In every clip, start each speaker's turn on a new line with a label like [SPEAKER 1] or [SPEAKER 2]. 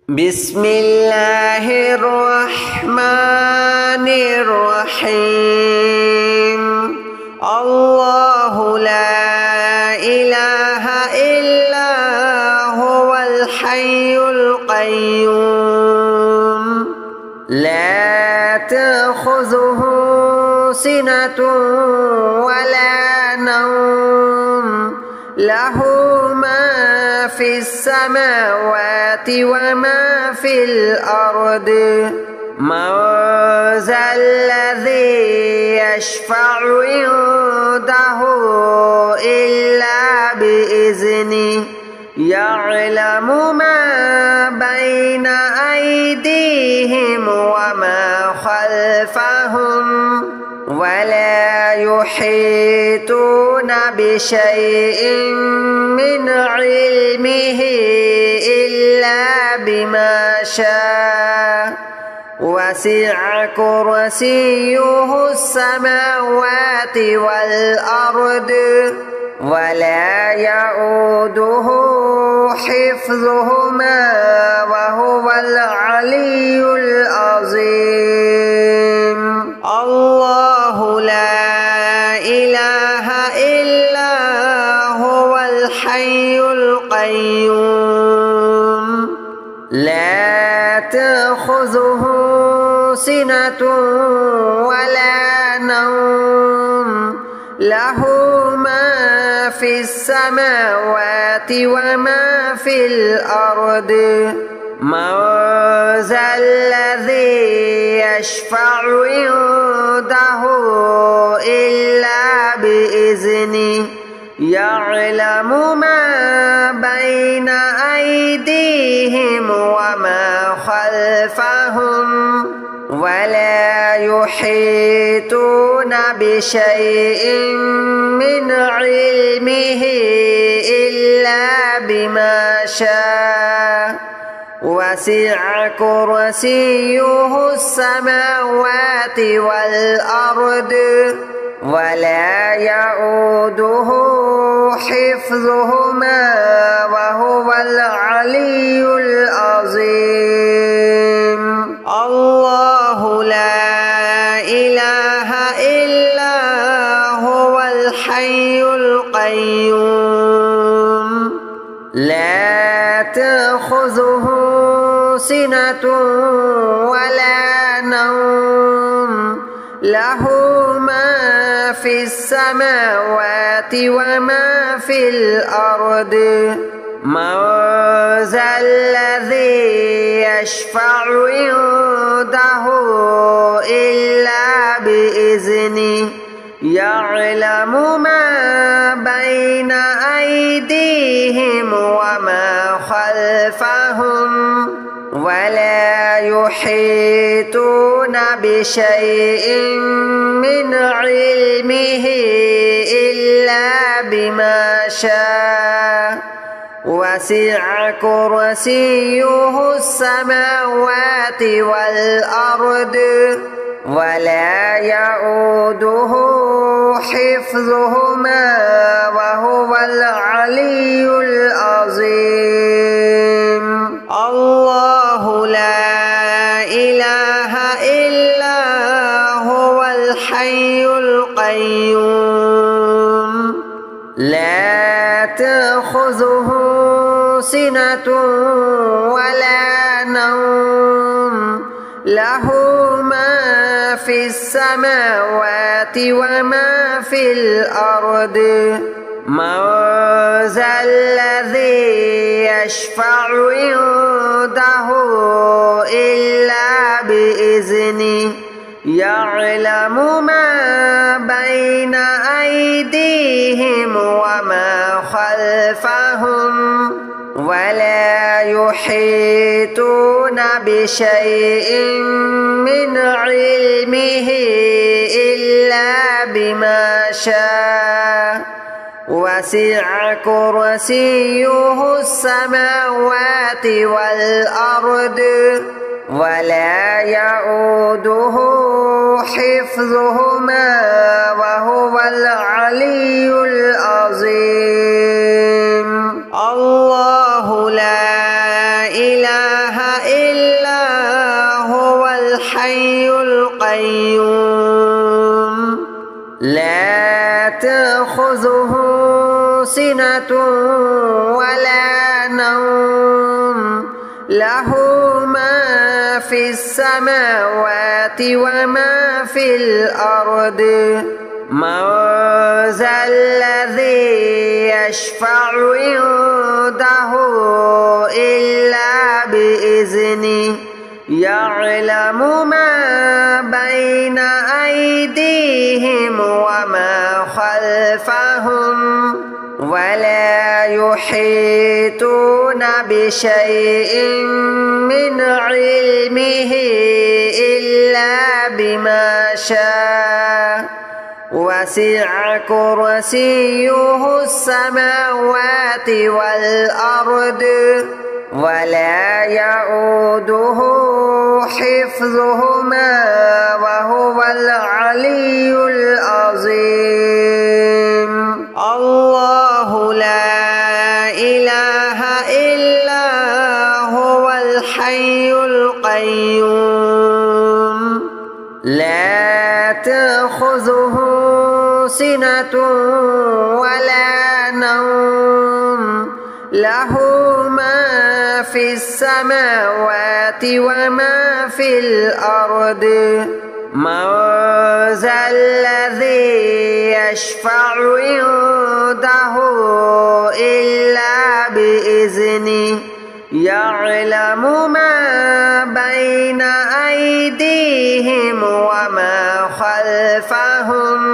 [SPEAKER 1] بسم الله الرحمن الرحيم. الله لا إله إلا هو الحي القيوم لا تأخذه سنة ولا نوم له ما في السماوات وما في الأرض من ذا الذي يشفع عنده إلا بإذنه يعلم ما بين أيديهم وما خلفهم ولا يحيطون بشيء من علمه إلا بما شاء وسع كرسيه السماوات والأرض ولا يؤوده حفظهما وهو العلي العظيم. الله لا إله إلا هو الحي القيوم لا تأخذه سنة ولا نوم له ما في السماوات وما في الأرض من ذا الذي يشفع عنده إلا بإذنه يعلم ما بين أيديهم وما خلفهم ولا يحيطون بشيء من علمه إلا بما شاء وسع كرسيه السماوات والأرض ولا يؤوده حفظهما وهو العلي العظيم. الله لا إله إلا هو الحي القيوم لا تأخذه سنة ولا نوم له ما في السماوات وما في الأرض من ذا الذي يشفع عنده إلا بإذنه يعلم ما بين أيديهم وما خلفهم ولا يحيطون بشيء من علمه إلا بما شاء وسع كرسيه السماوات والأرض ولا يؤوده حفظهما وهو العلي العظيم. الله لا إله إلا هو الحي القيوم لا تأخذه سنة ولا نوم له ما في السماوات وما في الأرض من ذا الذي يشفع عنده إلا بإذنه يعلم ما بين أيديهم وما خلفهم ولا يحيطون بشيء من علمه إلا بما شاء وسع كرسيه السماوات والأرض ولا يؤوده حفظهما وهو العلي العظيم. الله لا إله سنة ولا نوم له ما في السماوات وما في الأرض من ذا الذي يشفع عنده إلا بإذنه يعلم ما بين أيديهم وما خلفهم ولا يحيطون بشيء من علمه إلا بما شاء وسع كرسيه السماوات والأرض ولا يؤوده حفظهما وهو العلي العظيم الله لا إله إلا هو الحي القيوم لا تأخذه سنة ولا نوم له ما في السماوات وما في الأرض من ذا الذي يشفع عنده إلا بإذنه يعلم ما بين أيديهم وما خلفهم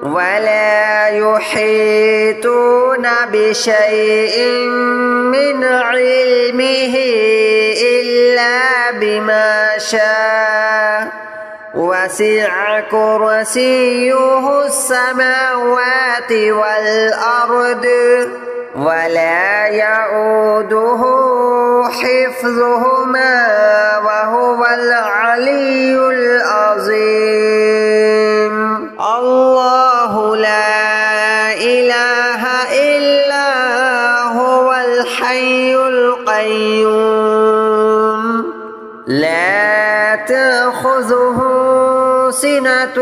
[SPEAKER 1] ولا يحيطون بشيء من علمه إلا بما شاء وسع كرسيه السماوات والأرض ولا يؤوده حفظهما وهو العلي العظيم الله لا إله إلا هو الحي القيوم لا تأخذه سنة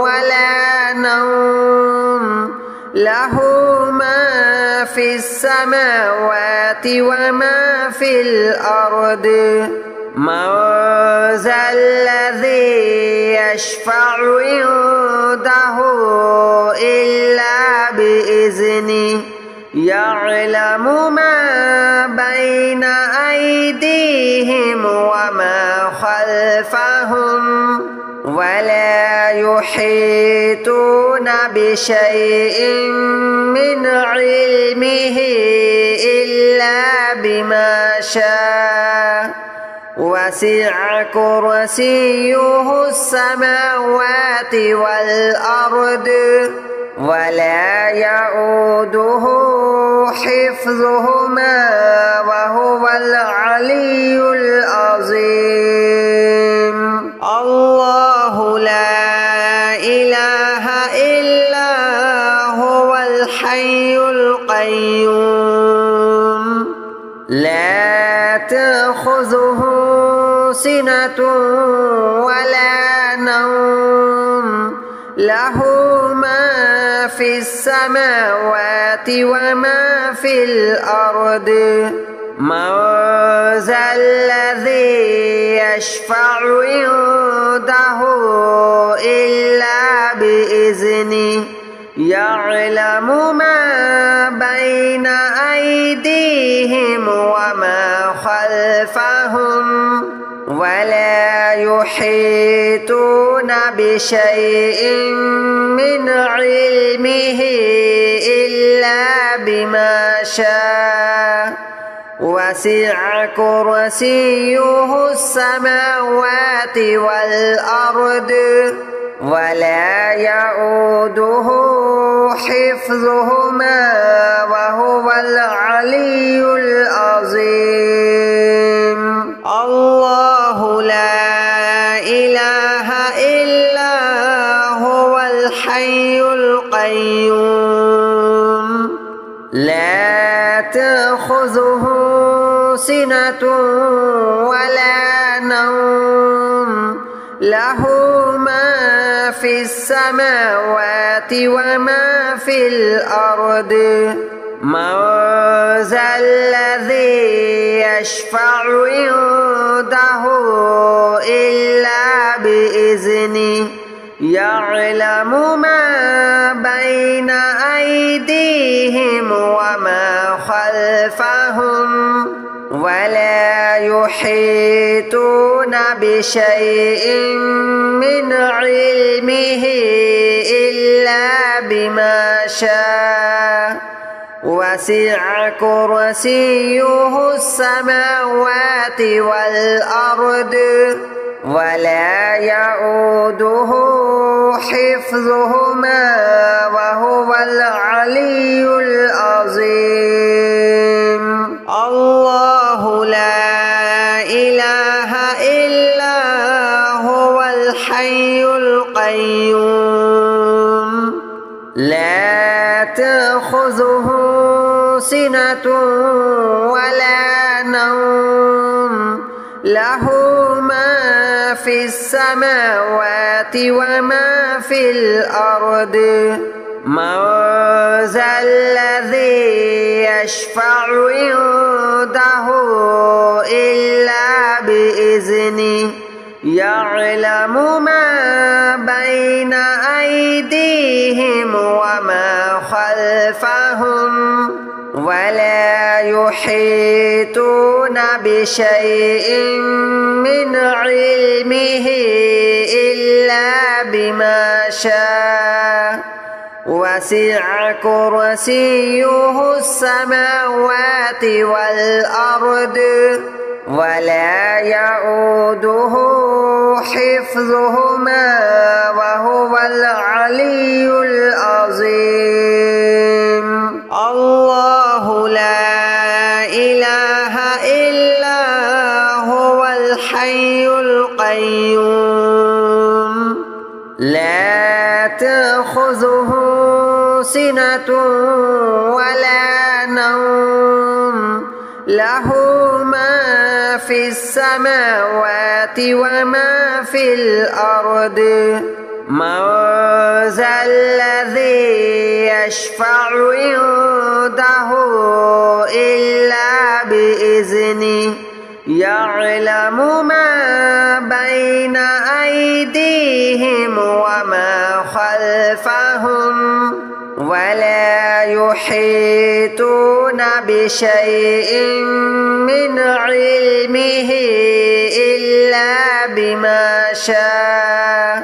[SPEAKER 1] ولا نوم له ما في السماوات وما في الأرض من ذا الذي يشفع عنده إلا بإذنه يعلم ما بين أيديهم وما خلفهم ولا يحيطون بشيء من علمه إلا بما شاء وسع كرسيه السماوات والأرض ولا يؤوده حفظهما وهو العلي العظيم الله لا إله إلا هو الحي القيوم لا تأخذه سنة ولا نوم له ما في السماوات وما في الأرض من ذا الذي يشفع عنده إلا بإذنه يعلم ما بين أيديهم وما خلفهم ولا يحيطون بشيء من علمه إلا بما شاء وسع كرسيه السماوات والأرض ولا يؤوده حفظهما وهو العلي العظيم الله لا إله إلا هو الحي القيوم لا تأخذه سنة ولا نوم له ما في السماوات وما في الأرض من ذا الذي يشفع عنده إلا بإذنه يعلم ما بين أيديهم وما خلفهم ولا يحيطون بشيء من علمه إلا بما شاء وسع كرسيه السماوات والأرض ولا يؤوده حفظهما وهو العلي العظيم الله لا إله إلا هو الحي القيوم لا تأخذه سنة ولا نوم له ما في السماوات وما في الأرض من ذا الذي يشفع عنده إلا بإذنه يعلم ما بين أيديهم وما خلفهم ولا يحيطون بشيء من علمه إلا بما شاء وسع كرسيه السماوات والأرض ولا يؤوده حفظهما وهو العلي العظيم الله لا إله إلا هو الحي القيوم لا تأخذه سنة ولا نوم له ما في السماوات وما في الأرض من ذا الذي يشفع عنده إلا بإذنه يعلم ما بين أيديهم وما خلفهم ولا يحيطون بشيء من علمه إلا بما شاء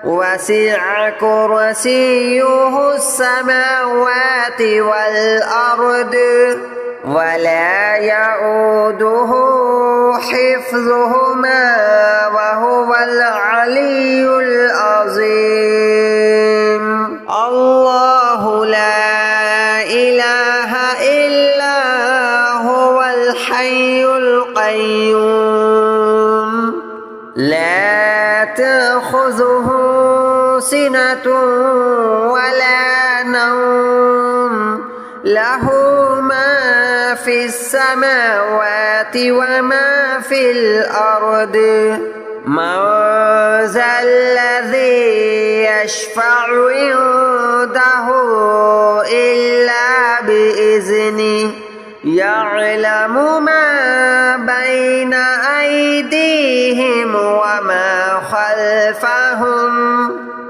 [SPEAKER 1] وسع كرسيه السماوات والأرض ولا يؤوده حفظهما وهو العلي العظيم الله لا إله إلا هو الحي القيوم لا تأخذه سنة ولا نوم له ما في السماوات وما في الأرض من ذا الذي يشفع عنده إلا بإذنه يعلم ما بين أيديهم وما خلفهم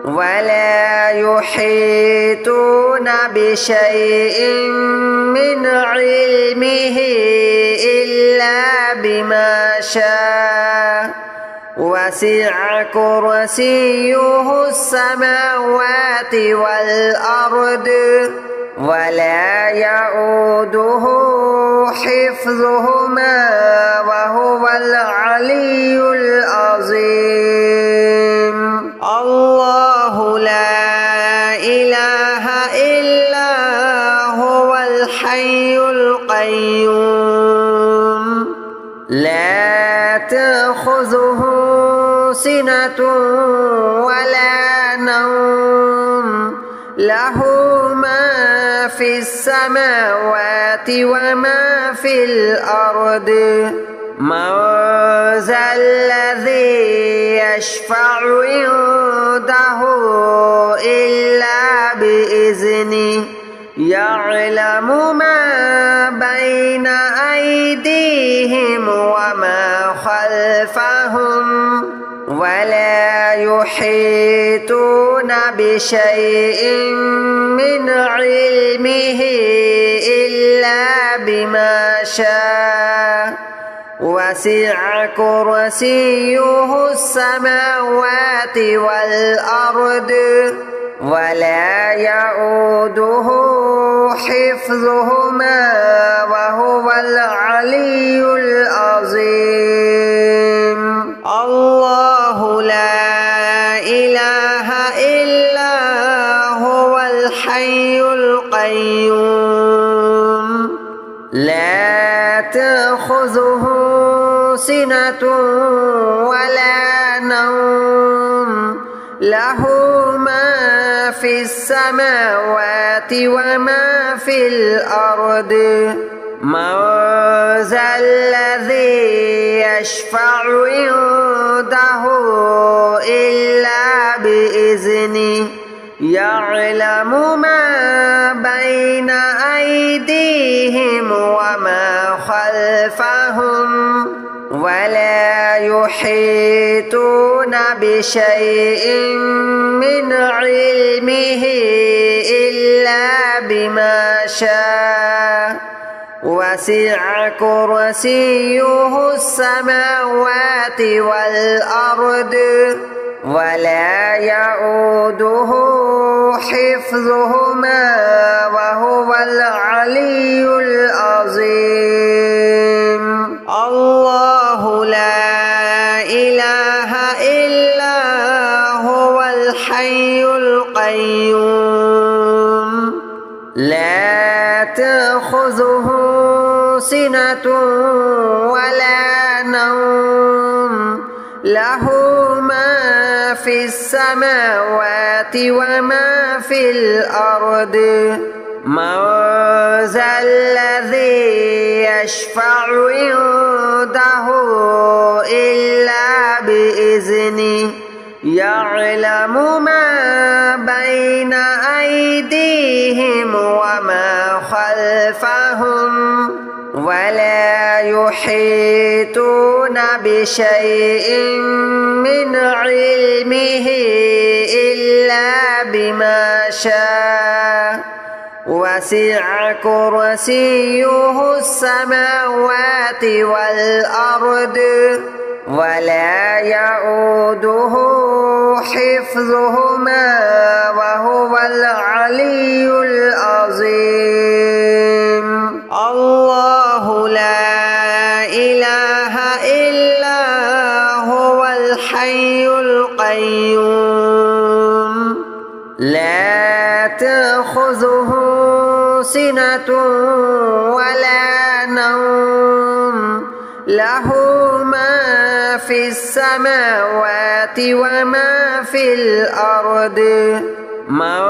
[SPEAKER 1] ولا يحيطون بشيء من علمه إلا بما شاء وسع كرسيه السماوات والأرض ولا يؤوده حفظهما وهو العلي العظيم الله لا إله إلا هو الحي القيوم لا تأخذه سنة ولا نوم له ما في السماوات وما في الأرض من ذا الذي يشفع عنده عنده إلا بإذنه يعلم ما بين أيديهم وما خلفهم ولا يحيطون بشيء من علمه إلا بما شاء وسع كرسيه السماوات والأرض ولا يؤوده حفظهما وهو العلي العظيم. الله لا إله إلا هو الحي القيوم لا تأخذه سنة ولا نوم له ما في السماوات وما في الأرض من ذا الذي يشفع عنده إلا بإذنه يعلم ما بين أيديهم وما خلفهم ولا يحيطون بشيء من علمه إلا بما شاء وسع كرسيه السماوات والأرض ولا يؤوده حفظهما وهو العلي العظيم. الله لا إله إلا هو الحي القيوم لا تأخذه سنة ولا نوم له ما في السماوات وما في الأرض من ذا الذي يشفع عنده إلا بإذنه يعلم ما بين أيديهم وما خلفهم ولا يحيطون بشيء من علمه إلا بما شاء وسع كرسيه السماوات والأرض ولا يؤوده حفظهما وهو العلي العظيم. الله لا إله إلا هو الحي القيوم لا تأخذه سنة ولا نوم له ما في السماوات وما في الأرض من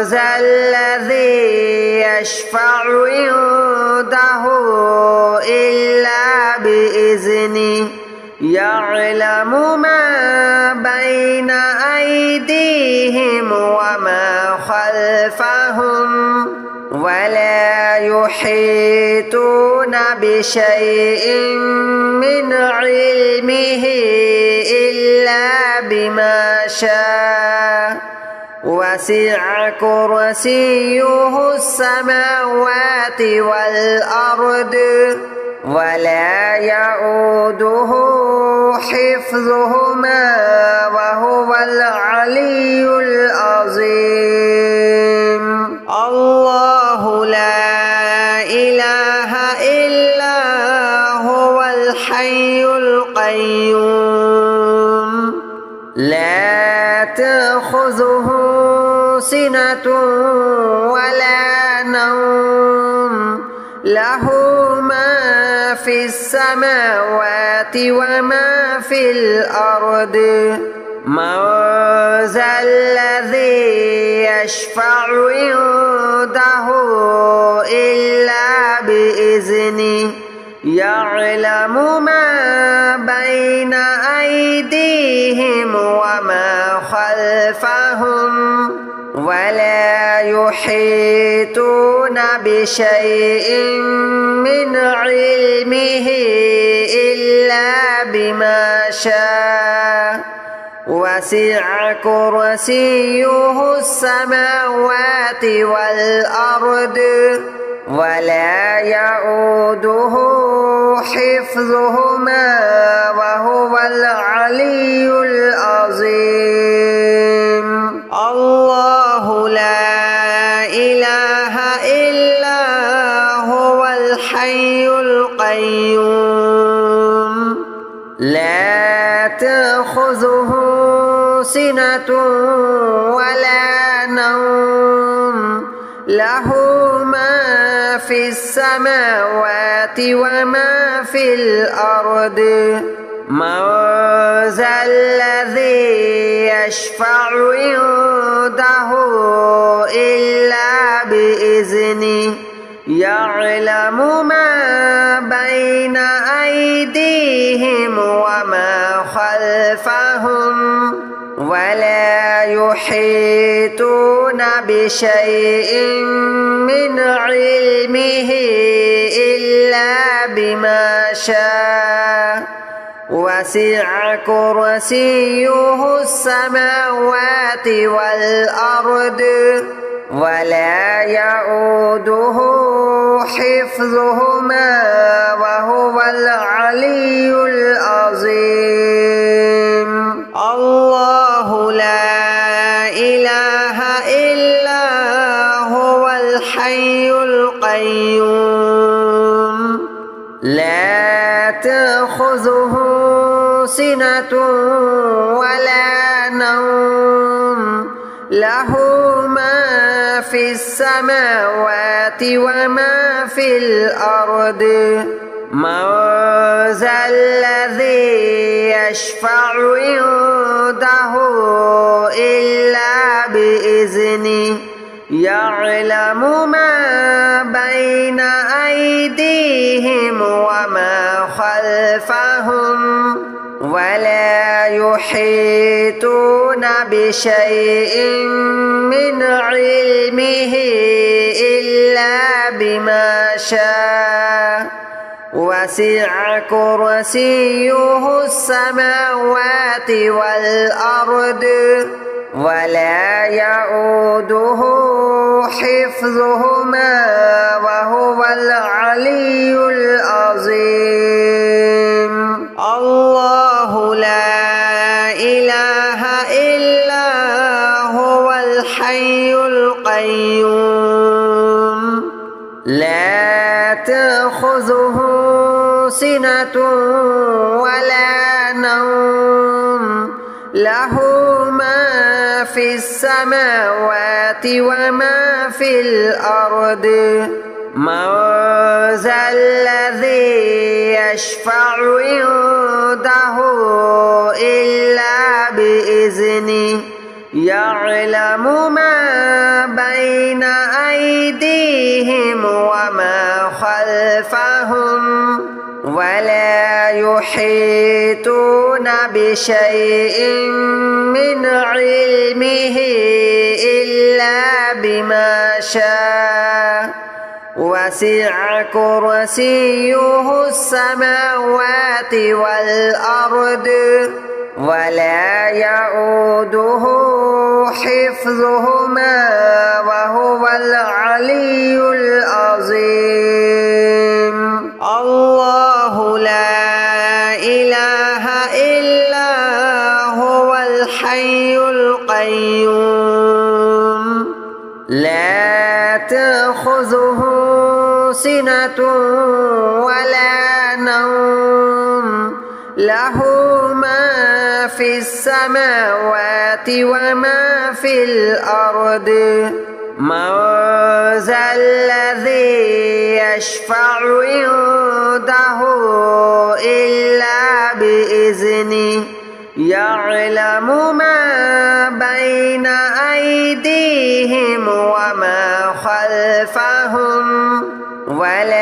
[SPEAKER 1] ذا الذي يشفع عنده إلا بإذنه يعلم ما بين أيديهم وما خلفهم ولا يحيطون بشيء من علمه إلا بما شاء وسع كرسيه السماوات والأرض ولا يؤوده حفظهما وهو العلي العظيم. الله لا إله إلا هو الحي القيوم لا تأخذه سنة ولا نوم له ما في السماوات وما في الأرض من ذا الذي يشفع عنده إلا بإذنه يعلم ما بين أيديهم وما خلفهم يحيطون بشيء من علمه إلا بما شاء وسع كرسيه السماوات والأرض ولا يؤوده حفظهما وهو العلي العظيم. الله لا إله إلا هو الحي القيوم لا تأخذه سنة ولا نوم له ما في السماوات وما في الأرض من ذا الذي يشفع عنده إلا بإذنه يعلم ما بين أيديهم وما خلفهم ولا يحيطون بشيء من علمه إلا بما شاء وسع كرسيه السماوات والأرض ولا يؤوده حفظهما وهو العلي العظيم. الله لا إله إلا هو الحي القيوم لا تأخذه سنة ولا نوم له ما في السماوات وما في الأرض من ذا الذي يشفع عنده إلا بإذنه يعلم ما بين أيديهم وما خلفهم ولا يحيطون بشيء من علمه إلا بما شاء وسع كرسيه السماوات والأرض ولا يؤوده حفظهما وهو العلي العظيم. الله لا إله إلا هو الحي القيوم لا تأخذه سنة ولا نوم له ما في السماوات وما في الأرض من ذا الذي يشفع عنده إلا بإذنه يعلم ما بين أيديهم وما خلفهم ولا يحيطون بشيء من علمه إلا بما شاء وسع كرسيه السماوات والأرض ولا يؤوده حفظهما وهو العلي العظيم. الله لا إله إلا هو الحي القيوم لا تأخذه سنة ولا نوم له ما في السماوات وما في الأرض من ذا الذي يشفع عنده إلا بإذنه يعلم ما بين أيديهم وما خلفهم ولا